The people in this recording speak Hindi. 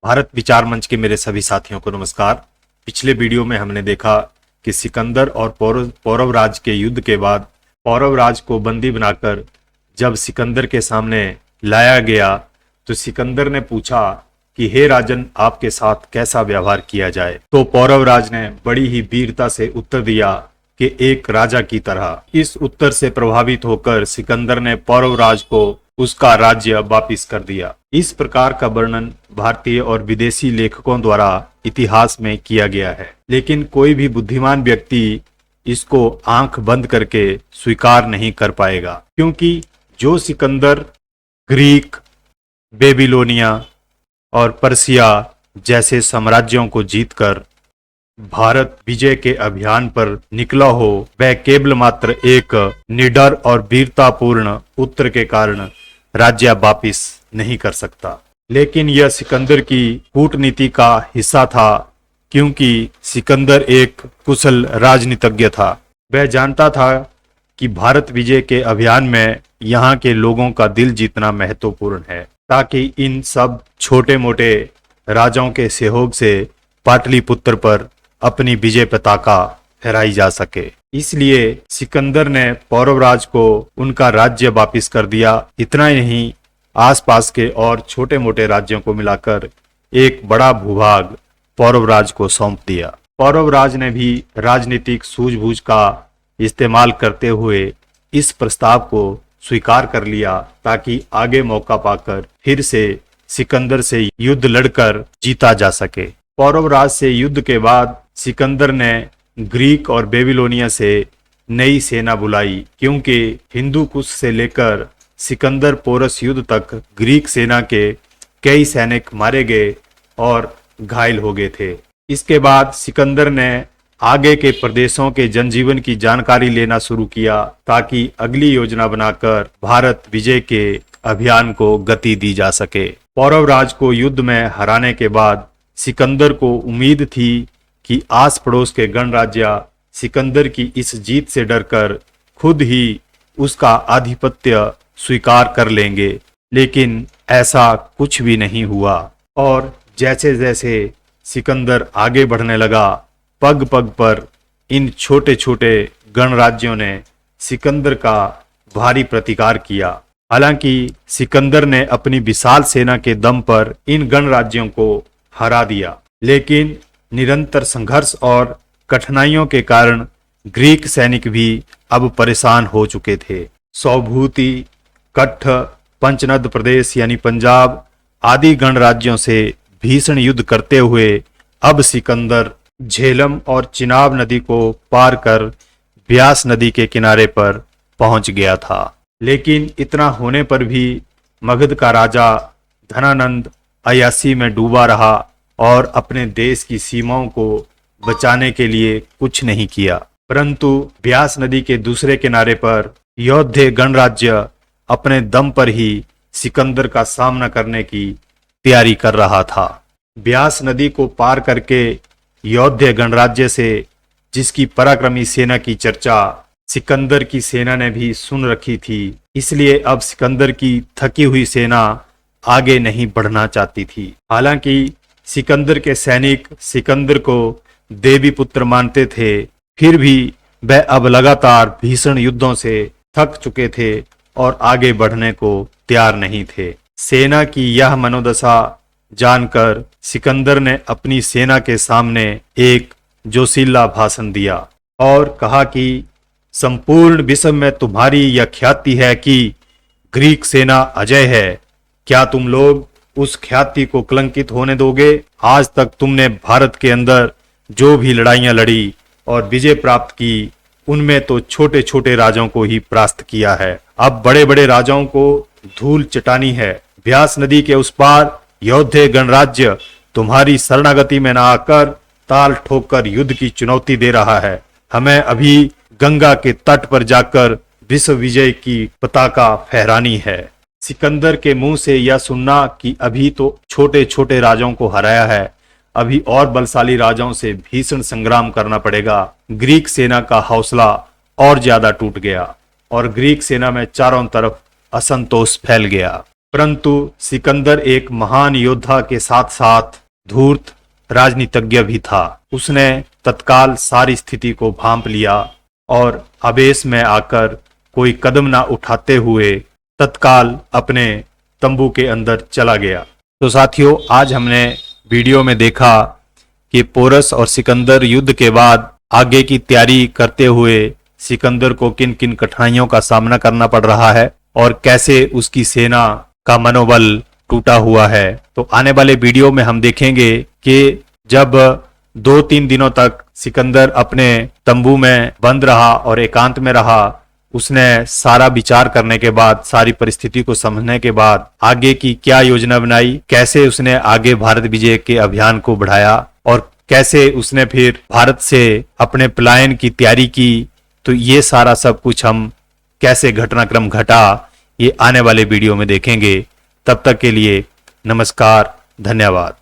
भारत विचार मंच के मेरे सभी साथियों को नमस्कार। पिछले वीडियो में हमने देखा कि सिकंदर और पौरव राज के युद्ध के बाद पौरव राज को बंदी बनाकर जब सिकंदर के सामने लाया गया तो सिकंदर ने पूछा कि हे राजन, आपके साथ कैसा व्यवहार किया जाए। तो पौरव राज ने बड़ी ही वीरता से उत्तर दिया कि एक राजा की तरह। इस उत्तर से प्रभावित होकर सिकंदर ने पौरव राज को उसका राज्य वापिस कर दिया। इस प्रकार का वर्णन भारतीय और विदेशी लेखकों द्वारा इतिहास में किया गया है, लेकिन कोई भी बुद्धिमान व्यक्ति इसको आंख बंद करके स्वीकार नहीं कर पाएगा, क्योंकि जो सिकंदर ग्रीक, बेबीलोनिया और पर्सिया जैसे साम्राज्यों को जीतकर भारत विजय के अभियान पर निकला हो, वह केवल मात्र एक निडर और वीरतापूर्ण उत्तर के कारण राज्य वापिस नहीं कर सकता। लेकिन यह सिकंदर की कूटनीति का हिस्सा था, क्योंकि सिकंदर एक कुशल राजनीतिज्ञ था। वह जानता था कि भारत विजय के अभियान में यहाँ के लोगों का दिल जीतना महत्वपूर्ण है, ताकि इन सब छोटे मोटे राजाओं के सहयोग से पाटलिपुत्र पर अपनी विजय पताका फहराई जा सके। इसलिए सिकंदर ने पौरव राज को उनका राज्य वापिस कर दिया। इतना ही नहीं, आसपास के और छोटे मोटे राज्यों को मिलाकर एक बड़ा भूभाग पौरव राज को सौंप दिया। पौरव राज ने भी राजनीतिक सूझबूझ का इस्तेमाल करते हुए इस प्रस्ताव को स्वीकार कर लिया, ताकि आगे मौका पाकर फिर से सिकंदर से युद्ध लड़कर जीता जा सके। पौरव राज से युद्ध के बाद सिकंदर ने ग्रीक और बेबीलोनिया से नई सेना बुलाई, क्योंकि हिंदू कुश से लेकर सिकंदर पोरस युद्ध तक ग्रीक सेना के कई सैनिक मारे गए और घायल हो गए थे। इसके बाद सिकंदर ने आगे के प्रदेशों के जनजीवन की जानकारी लेना शुरू किया, ताकि अगली योजना बनाकर भारत विजय के अभियान को गति दी जा सके। पौरव राज को युद्ध में हराने के बाद सिकंदर को उम्मीद थी कि आस पड़ोस के गणराज्य सिकंदर की इस जीत से डरकर खुद ही उसका आधिपत्य स्वीकार कर लेंगे, लेकिन ऐसा कुछ भी नहीं हुआ। और जैसे जैसे सिकंदर आगे बढ़ने लगा, पग पग पर इन छोटे छोटे गणराज्यों ने सिकंदर का भारी प्रतिकार किया। हालांकि सिकंदर ने अपनी विशाल सेना के दम पर इन गणराज्यों को हरा दिया, लेकिन निरंतर संघर्ष और कठिनाइयों के कारण ग्रीक सैनिक भी अब परेशान हो चुके थे। सौभूति, कट्ठ, पंचनद प्रदेश यानी पंजाब आदि गणराज्यों से भीषण युद्ध करते हुए अब सिकंदर झेलम और चिनाब नदी को पार कर ब्यास नदी के किनारे पर पहुंच गया था। लेकिन इतना होने पर भी मगध का राजा धनानंद अयासी में डूबा रहा और अपने देश की सीमाओं को बचाने के लिए कुछ नहीं किया। परंतु ब्यास नदी के दूसरे किनारे पर यौध्य गणराज्य अपने दम पर ही सिकंदर का सामना करने की तैयारी कर रहा था। ब्यास नदी को पार करके यौध्य गणराज्य से, जिसकी पराक्रमी सेना की चर्चा सिकंदर की सेना ने भी सुन रखी थी, इसलिए अब सिकंदर की थकी हुई सेना आगे नहीं बढ़ना चाहती थी। हालांकि सिकंदर के सैनिक सिकंदर को देवी पुत्र मानते थे, फिर भी वह अब लगातार भीषण युद्धों से थक चुके थे और आगे बढ़ने को तैयार नहीं थे। सेना की यह मनोदशा जानकर सिकंदर ने अपनी सेना के सामने एक जोशीला भाषण दिया और कहा कि संपूर्ण विश्व में तुम्हारी यह ख्याति है कि ग्रीक सेना अजय है। क्या तुम लोग उस ख्याति को कलंकित होने दोगे? आज तक तुमने भारत के अंदर जो भी लड़ाइयां लड़ी और विजय प्राप्त की, उनमें तो छोटे छोटे राजाओं को ही परास्त किया है। अब बड़े बड़े राजाओं को धूल चटानी है। ब्यास नदी के उस पार यौध्य गणराज्य तुम्हारी शरणागति में न आकर ताल ठोककर युद्ध की चुनौती दे रहा है। हमें अभी गंगा के तट पर जाकर विश्व विजय की पताका फहरानी है। सिकंदर के मुंह से यह सुनना कि अभी तो छोटे छोटे राजाओं को हराया है, अभी और बलशाली राजाओं से भीषण संग्राम करना पड़ेगा, ग्रीक सेना का हौसला और ज्यादा टूट गया और ग्रीक सेना में चारों तरफ असंतोष फैल गया। परंतु सिकंदर एक महान योद्धा के साथ साथ धूर्त राजनीतिज्ञ भी था। उसने तत्काल सारी स्थिति को भांप लिया और आवेश में आकर कोई कदम ना उठाते हुए तत्काल अपने तंबू के अंदर चला गया। तो साथियों, आज हमने वीडियो में देखा कि पोरस और सिकंदर युद्ध के बाद आगे की तैयारी करते हुए सिकंदर को किन किन कठिनाइयों का सामना करना पड़ रहा है और कैसे उसकी सेना का मनोबल टूटा हुआ है। तो आने वाले वीडियो में हम देखेंगे कि जब 2-3 दिनों तक सिकंदर अपने तंबू में बंद रहा और एकांत में रहा, उसने सारा विचार करने के बाद, सारी परिस्थिति को समझने के बाद आगे की क्या योजना बनाई, कैसे उसने आगे भारत विजय के अभियान को बढ़ाया और कैसे उसने फिर भारत से अपने पलायन की तैयारी की। तो ये सारा सब कुछ हम कैसे घटनाक्रम घटा, ये आने वाले वीडियो में देखेंगे। तब तक के लिए नमस्कार, धन्यवाद।